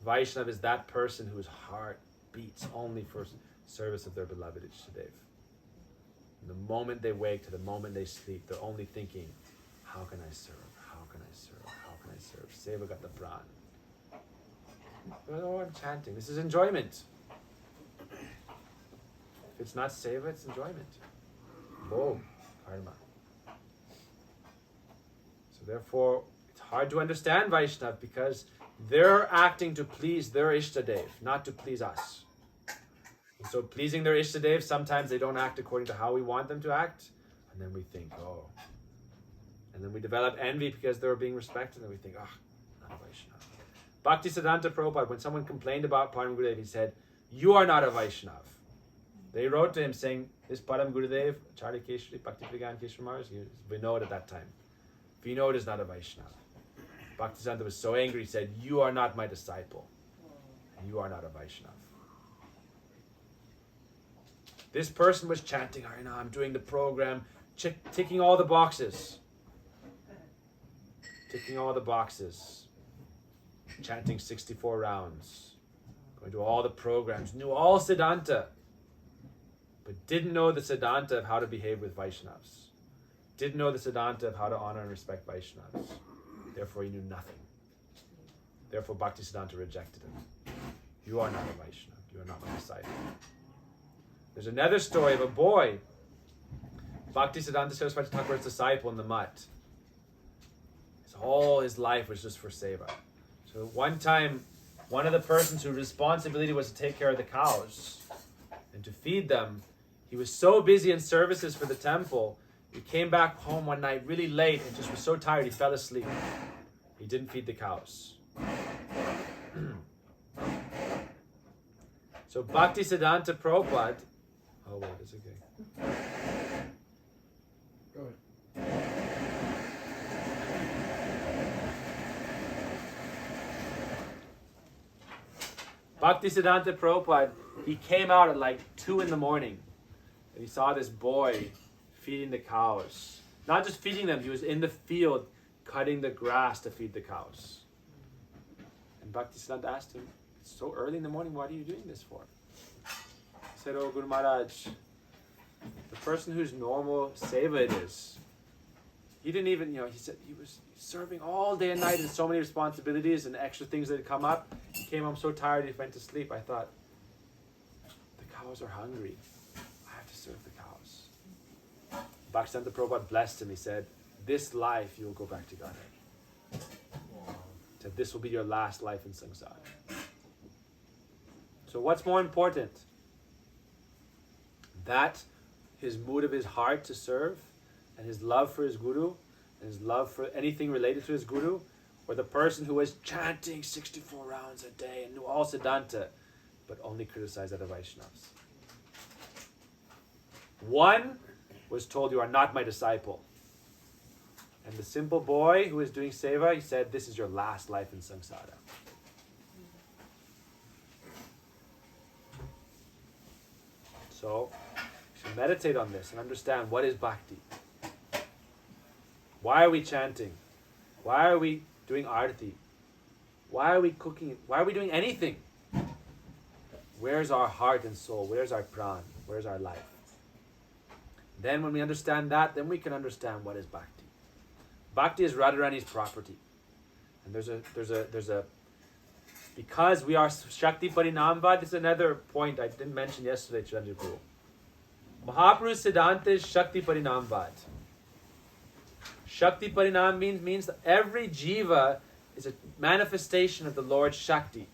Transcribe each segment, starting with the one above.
Vaishnava is that person whose heart beats only for service of their beloved Ishtadev. From the moment they wake to the moment they sleep, they're only thinking, how can I serve? How can I serve? How can I serve? Seva got the pran. Oh, I'm chanting. This is enjoyment. If it's not seva, it's enjoyment. Boom. Karma. So therefore, it's hard to understand Vaishnav because they're acting to please their Ishtadev, not to please us. And so pleasing their Ishtadev, sometimes they don't act according to how we want them to act. And then we think, oh. And then we develop envy because they're being respected. And we think, not a Vaishnav. Bhakti Siddhanta Prabhupada, when someone complained about Param Gurudev, he said, you are not a Vaishnav. They wrote to him saying, this Param Gurudev, Acharya Keshri, Bhakti Pragan Keshri Maharaj, he was Vinod at that time. Vinod is not a Vaishnav. Bhakti Siddhanta was so angry, he said, you are not my disciple. You are not a Vaishnav. This person was chanting, I'm doing the program, ticking all the boxes. Ticking all the boxes. Chanting 64 rounds. Going to all the programs. Knew all Siddhanta. But didn't know the Siddhanta of how to behave with Vaishnavas. Didn't know the Siddhanta of how to honor and respect Vaishnavas. Therefore he knew nothing. Therefore Bhakti Siddhanta rejected him. You are not a Vaishnava. You are not my disciple. There's another story of a boy. Bhakti Siddhanta Saraswati Thakur's disciple in the mutt. All his life was just for seva. So one time, one of the persons whose responsibility was to take care of the cows and to feed them, he was so busy in services for the temple, he came back home one night really late and just was so tired he fell asleep. He didn't feed the cows. So Bhakti Siddhanta Prabhupada, oh wait, it's okay. Go ahead. Bhakti Siddhanta Prabhupada, he came out at like 2 a.m. and he saw this boy feeding the cows. Not just feeding them, he was in the field cutting the grass to feed the cows. And Bhakti Siddhanta asked him, it's so early in the morning, what are you doing this for? He said, oh Guru Maharaj, the person whose normal seva it is, he didn't even, he said he was serving all day and night and so many responsibilities and extra things that had come up. He came home so tired he went to sleep. I thought, the cows are hungry. I have to serve the cows. Bhaktisiddhanta Prabhupada blessed him. He said, this life you will go back to Godhead. He said, this will be your last life in samsara. So what's more important? That his mood of his heart to serve and his love for his guru and his love for anything related to his guru, or the person who was chanting 64 rounds a day and knew all Siddhanta but only criticized other Vaishnavas. One was told, you are not my disciple. And the simple boy who was doing seva, he said, this is your last life in samsara. So, we should meditate on this and understand what is bhakti. Why are we chanting? Why are we doing arati? Why are we cooking? Why are we doing anything? Where's our heart and soul? Where's our pran? Where's our life? Then when we understand that, then we can understand what is bhakti. Bhakti is Radharani's property. And there's a because we are Shakti Parinamvad, this is another point I didn't mention yesterday, Chiranjeev Guru. Mahaprabhu Siddhanta is Shakti Parinamvad. Shakti Parinam means that every jiva is a manifestation of the Lord's Shakti.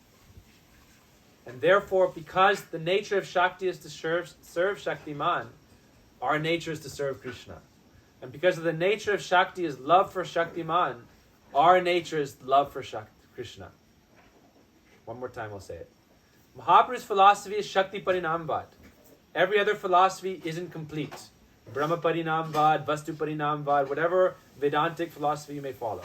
And therefore, because the nature of Shakti is to serve Shaktiman, our nature is to serve Krishna. And because of the nature of Shakti is love for Shaktiman, our nature is love for Krishna. One more time I'll say it. Mahaprabhu's philosophy is Shakti Parinamvad. Every other philosophy isn't complete. Brahma Parinamvad, Vastu Parinamvad, whatever Vedantic philosophy you may follow.